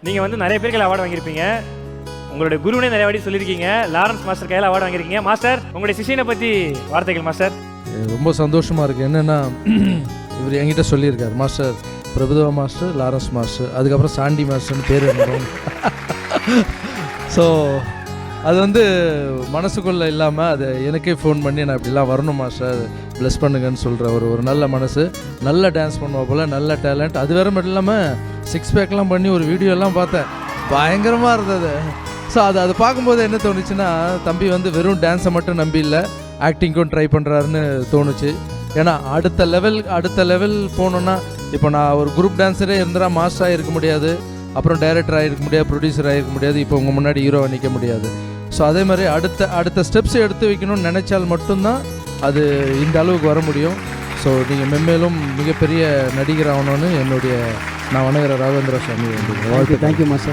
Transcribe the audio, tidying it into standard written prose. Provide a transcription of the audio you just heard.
நீங்கள் வந்து நிறைய பேருக்கு அவார்டு வாங்கியிருப்பீங்க, உங்களுடைய குருவினே நிறைய வாட்டி சொல்லியிருக்கீங்க, லாரன்ஸ் மாஸ்டர் கையில் அவார்டு வாங்கியிருக்கீங்க. மாஸ்டர், உங்களுடைய சிஷியனை பற்றி வார்த்தைகள் மாஸ்டர். ரொம்ப சந்தோஷமாக இருக்குது. என்னென்னா இவர் என்கிட்ட சொல்லியிருக்கார், master Prabhudeva master, Lawrence master, அதுக்கப்புறம் சாண்டி மாஸ்டர்னு பேர் இருந்தோம். ஸோ அது வந்து மனசுக்குள்ளே இல்லாமல் அது எனக்கே ஃபோன் பண்ணி நான் இப்படிலாம் வரணும் மாஸ்டர், ப்ளஸ் பண்ணுங்கன்னு சொல்கிற ஒரு நல்ல மனசு. நல்ல டான்ஸ் பண்ணுவா போல், நல்ல டேலண்ட். அது வேறு மட்டும் இல்லாமல் 6 பேக்லாம் பண்ணி ஒரு வீடியோலாம் பார்த்தேன், பயங்கரமாக இருந்தது. ஸோ அது பார்க்கும்போது என்ன தோணுச்சுன்னா, தம்பி வந்து வெறும் டான்ஸை மட்டும் நம்பி இல்லை, ஆக்டிங்கும் ட்ரை பண்ணுறாருன்னு தோணுச்சு. ஏன்னா அடுத்த லெவல் போகணுன்னா, இப்போ நான் ஒரு குரூப் டான்ஸரே இருந்தால் மாஸ்டராக இருக்க முடியாது, அப்புறம் டைரக்டராக இருக்க முடியாது, ப்ரொடியூசராக இருக்க முடியாது, இப்போ உங்கள் முன்னாடி ஹீரோவை நிற்க முடியாது. ஸோ அதே மாதிரி அடுத்த ஸ்டெப்ஸ் எடுத்து வைக்கணும்னு நினச்சால் மட்டும்தான் அது இந்த அளவுக்கு வர முடியும். ஸோ நீங்கள் மென்மேலும் மிகப்பெரிய நடிகர் ஆகணும்னு நான் வணங்குற ராகவேந்திர சாமி. Thank you master.